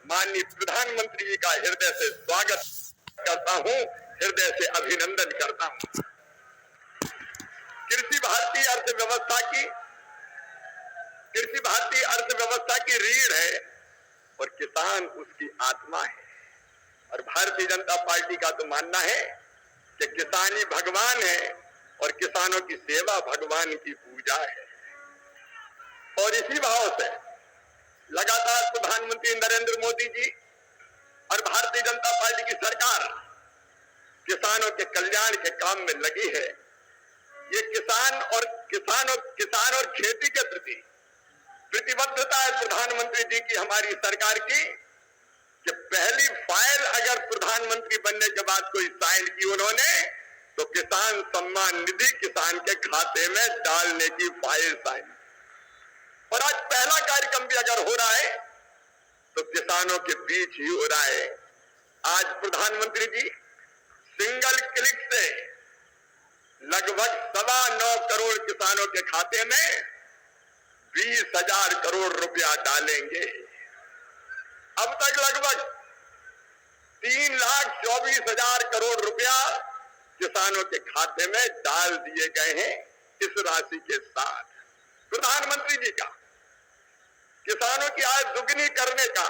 माननीय प्रधानमंत्री जी का हृदय से स्वागत करता हूं, हृदय से अभिनंदन करता हूं। कृषि भारतीय अर्थव्यवस्था की रीढ़ है और किसान उसकी आत्मा है। और भारतीय जनता पार्टी का तो मानना है कि किसान ही भगवान है और किसानों की सेवा भगवान की पूजा है। और इसी भाव से लगातार प्रधानमंत्री नरेंद्र मोदी जी और भारतीय जनता पार्टी की सरकार किसानों के कल्याण के काम में लगी है। ये किसान और खेती के प्रति प्रतिबद्धता है प्रधानमंत्री जी की, हमारी सरकार की, कि पहली फाइल अगर प्रधानमंत्री बनने के बाद कोई साइन की उन्होंने तो किसान सम्मान निधि किसान के खाते में डालने की फाइल साइन। और आज पहला कार्यक्रम भी अगर हो रहा है तो किसानों के बीच ही हो रहा है। आज प्रधानमंत्री जी सिंगल क्लिक से लगभग 9.25 करोड़ किसानों के खाते में 20,000 करोड़ रुपया डालेंगे। अब तक लगभग 3,24,000 करोड़ रुपया किसानों के खाते में डाल दिए गए हैं। इस राशि के साथ प्रधानमंत्री जी का किसानों की आय दुगनी करने का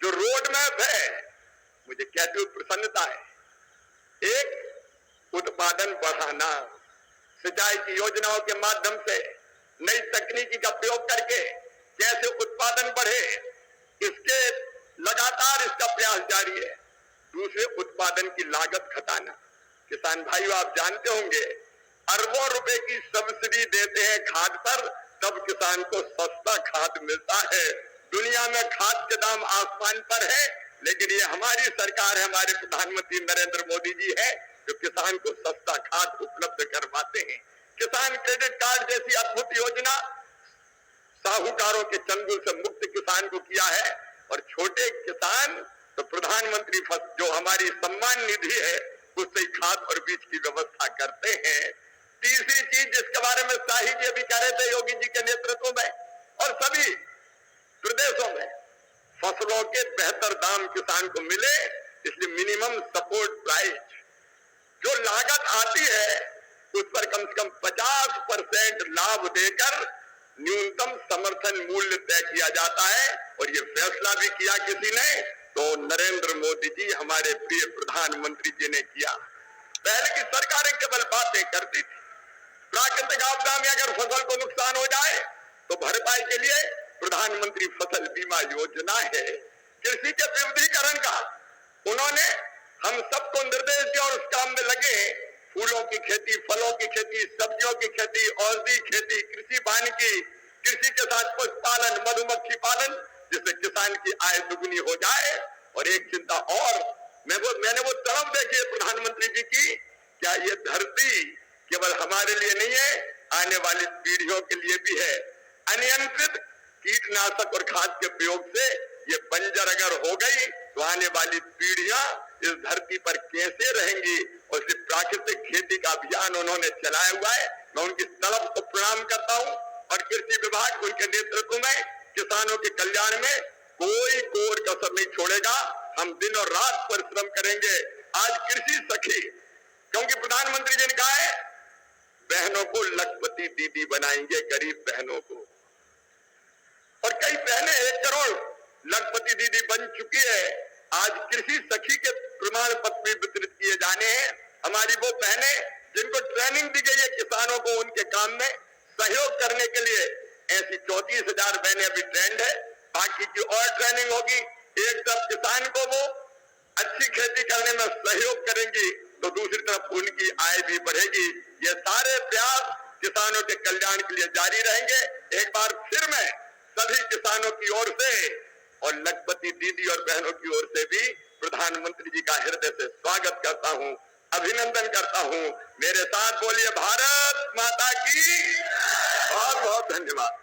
जो रोड मैप है, मुझे कहते हुए प्रसन्नता है। एक, उत्पादन बढ़ाना, सिंचाई की योजनाओं के माध्यम से नई तकनीकी का प्रयोग करके कैसे उत्पादन बढ़े, इसके लगातार इसका प्रयास जारी है। दूसरे, उत्पादन की लागत घटाना। किसान भाइयों, आप जानते होंगे अरबों रुपए की सब्सिडी देते हैं खाद पर, तब किसान को सस्ता खाद मिलता है। दुनिया में खाद के दाम आसमान पर है, लेकिन ये हमारी सरकार है, हमारे प्रधानमंत्री नरेंद्र मोदी जी है जो किसान को सस्ता खाद उपलब्ध करवाते हैं। किसान क्रेडिट कार्ड जैसी अद्भुत योजना साहूकारों के चंगुल से मुक्त किसान को किया है। और छोटे किसान तो प्रधानमंत्री जो हमारी सम्मान निधि है उससे खाद और बीज की व्यवस्था करते हैं। तीसरी चीज जिसके बारे में शाही जी अभी कह रहे थे, योगी जी के नेतृत्व में और सभी प्रदेशों में फसलों के बेहतर दाम किसान को मिले, इसलिए मिनिमम सपोर्ट प्राइस जो लागत आती है उस पर कम से कम 50% लाभ देकर न्यूनतम समर्थन मूल्य तय किया जाता है। और ये फैसला भी किया किसी ने तो नरेंद्र मोदी जी हमारे प्रिय प्रधानमंत्री जी ने किया। पहले की सरकारें केवल बातें करती थी। प्राकृतिक आपदा में अगर फसल को नुकसान हो जाए तो भरपाई के लिए प्रधानमंत्री फसल बीमा योजना है। कृषि के विविधीकरण का उन्होंने हम सबको निर्देश दिया और उस काम में लगे। फूलों की खेती, फलों की खेती, सब्जियों की खेती, औषधि खेती, कृषि वानिकी, कृषि के साथ पशुपालन, मधुमक्खी पालन, जिससे किसान की आय दुगुनी हो जाए। और एक चिंता और, मैंने वो तड़प देखी है प्रधानमंत्री जी की, क्या ये धरती केवल हमारे लिए नहीं है, आने वाली पीढ़ियों के लिए भी है। अनियंत्रित कीटनाशक और खाद के प्रयोग से ये बंजर अगर हो गई तो आने वाली पीढ़ियां इस धरती पर कैसे रहेंगी। और सिर्फ प्राकृतिक खेती का अभियान उन्होंने चलाया हुआ है। मैं उनकी तलब को प्रणाम करता हूं। और कृषि विभाग उनके नेतृत्व में किसानों के कल्याण में कोई कोर कसर नहीं छोड़ेगा। हम दिन और रात परिश्रम करेंगे। आज कृषि सखी, क्योंकि प्रधानमंत्री जी ने कहा है बहनों को लखपति दीदी बनाएंगे, गरीब बहनों को। और कई बहनें 1 करोड़ लखपति दीदी बन चुकी है। आज कृषि सखी के प्रमाण पत्र भी वितरित किए जाने हैं। हमारी वो बहनें जिनको ट्रेनिंग दी गई है किसानों को उनके काम में सहयोग करने के लिए, ऐसी 34,000 बहनें अभी ट्रेंड है। बाकी की और ट्रेनिंग होगी। एक तरफ किसान को वो अच्छी खेती करने में सहयोग करेंगी तो दूसरी तरफ उनकी आय भी बढ़ेगी। ये सारे प्रयास किसानों के कल्याण के लिए जारी रहेंगे। एक बार फिर मैं सभी किसानों की ओर से और लखपति दीदी और बहनों की ओर से भी प्रधानमंत्री जी का हृदय से स्वागत करता हूं, अभिनंदन करता हूं। मेरे साथ बोलिए भारत माता की। बहुत बहुत धन्यवाद।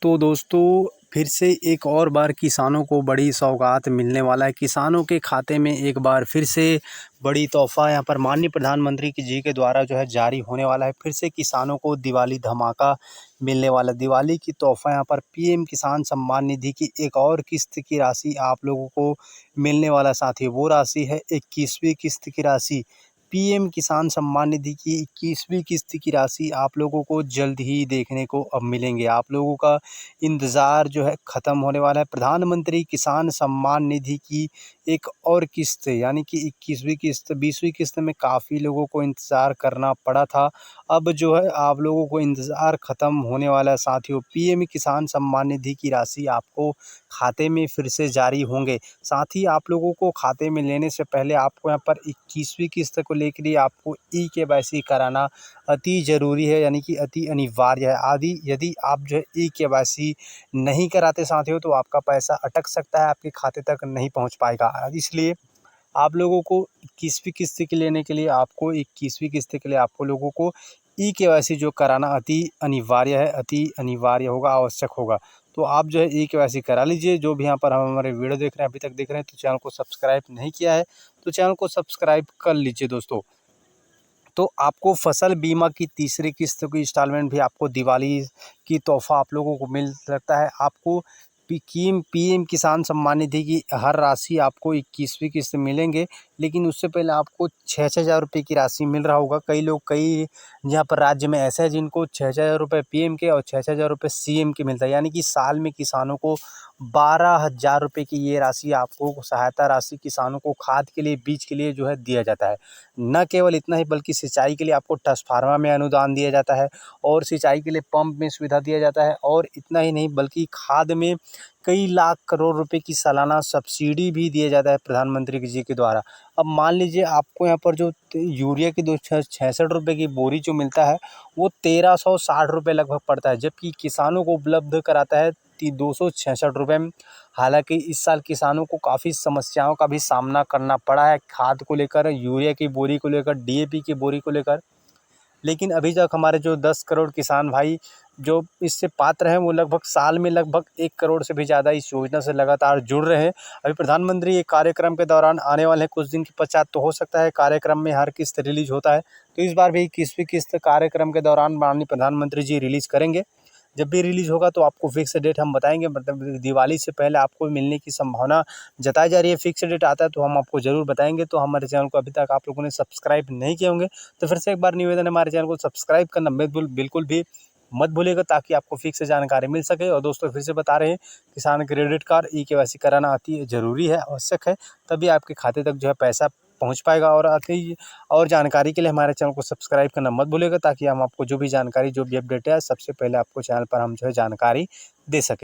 तो दोस्तों, फिर से एक और बार किसानों को बड़ी सौगात मिलने वाला है। किसानों के खाते में एक बार फिर से बड़ी तोहफ़ा यहाँ पर माननीय प्रधानमंत्री जी के द्वारा जो है जारी होने वाला है। फिर से किसानों को दिवाली धमाका मिलने वाला है। दिवाली की तोहफ़ा यहाँ पर पीएम किसान सम्मान निधि की एक और किस्त की राशि आप लोगों को मिलने वाला साथी, वो राशि है 21वीं किस्त की राशि। पीएम किसान सम्मान निधि की 21वीं किस्त की राशि आप लोगों को जल्द ही देखने को अब मिलेंगे। आप लोगों का इंतज़ार जो है ख़त्म होने वाला है। प्रधानमंत्री किसान सम्मान निधि की एक और किस्त यानी कि 21वीं किस्त, 20वीं किस्त में काफ़ी लोगों को इंतज़ार करना पड़ा था। अब जो है आप लोगों को इंतज़ार ख़त्म होने वाला है साथियों। पीएम किसान सम्मान निधि की राशि आपको खाते में फिर से जारी होंगे। साथ ही आप लोगों को खाते में लेने से पहले आपको यहाँ पर 21वीं किस्त को लेकर आपको ई-केवाईसी कराना अति ज़रूरी है, यानी कि अति अनिवार्य है। यदि आप जो है ई-केवाईसी नहीं कराते साथियों तो आपका पैसा अटक सकता है, आपके खाते तक नहीं पहुंच पाएगा। इसलिए आप लोगों को 21वीं किस्त के लेने के लिए आपको 21वीं किस्त के लिए आपको लोगों को ई-केवाईसी जो कराना अति अनिवार्य है, अति अनिवार्य होगा, आवश्यक होगा। तो आप जो है ई-केवाईसी करा लीजिए। जो भी यहाँ पर हम हमारे वीडियो देख रहे हैं, अभी तक देख रहे हैं तो चैनल को सब्सक्राइब नहीं किया है तो चैनल को सब्सक्राइब कर लीजिए दोस्तों। तो आपको फसल बीमा की तीसरी किस्त की इंस्टॉलमेंट भी आपको दिवाली की तोहफ़ा आप लोगों को मिल सकता है। आपको पीएम किसान सम्मान निधि की हर राशि आपको 21वीं किस्त मिलेंगे, लेकिन उससे पहले आपको 6-6 हज़ार रुपये की राशि मिल रहा होगा। कई यहाँ पर राज्य में ऐसे हैं जिनको 6-6 हज़ार रुपये पीएम के और 6-6 हज़ार रुपये सीएम के मिलता है, यानी कि साल में किसानों को 12,000 रुपये की ये राशि आपको सहायता राशि किसानों को खाद के लिए, बीज के लिए जो है दिया जाता है। न केवल इतना ही बल्कि सिंचाई के लिए आपको ट्रांसफार्मर में अनुदान दिया जाता है और सिंचाई के लिए पंप में सुविधा दिया जाता है। और इतना ही नहीं बल्कि खाद में कई लाख करोड़ रुपए की सालाना सब्सिडी भी दिया जाता है प्रधानमंत्री जी के द्वारा। अब मान लीजिए आपको यहाँ पर जो यूरिया की 266 रुपये की बोरी जो मिलता है वो 1360 रुपये लगभग पड़ता है, जबकि किसानों को उपलब्ध कराता है 266 रुपये में। हालांकि इस साल किसानों को काफ़ी समस्याओं का भी सामना करना पड़ा है, खाद को लेकर, यूरिया की बोरी को लेकर, डीएपी की बोरी को लेकर। लेकिन अभी तक हमारे जो 10 करोड़ किसान भाई जो इससे पात्र हैं वो लगभग साल में लगभग 1 करोड़ से भी ज़्यादा इस योजना से लगातार जुड़ रहे हैं। अभी प्रधानमंत्री एक कार्यक्रम के दौरान आने वाले कुछ दिन के पश्चात तो हो सकता है कार्यक्रम में हर किस्त रिलीज होता है, तो इस बार भी 21वीं किस्त कार्यक्रम के दौरान माननीय प्रधानमंत्री जी रिलीज़ करेंगे। जब भी रिलीज़ होगा तो आपको फिक्स डेट हम बताएंगे। मतलब दिवाली से पहले आपको मिलने की संभावना जताई जा रही है। फिक्स डेट आता है तो हम आपको ज़रूर बताएंगे। तो हमारे चैनल को अभी तक आप लोगों ने सब्सक्राइब नहीं किए होंगे तो फिर से एक बार निवेदन है, हमारे चैनल को सब्सक्राइब करना बिल्कुल भी मत भूलिएगा ताकि आपको फिक्स जानकारी मिल सके। और दोस्तों फिर से बता रहे हैं, किसान क्रेडिट कार्ड ई-केवाईसी कराना अति ज़रूरी है, आवश्यक है, तभी आपके खाते तक जो है पैसा पहुंच पाएगा। और जानकारी के लिए हमारे चैनल को सब्सक्राइब करना मत भूलिएगा ताकि हम आपको जो भी जानकारी, जो भी अपडेट है, सबसे पहले आपको चैनल पर हम जो है जानकारी दे सकें।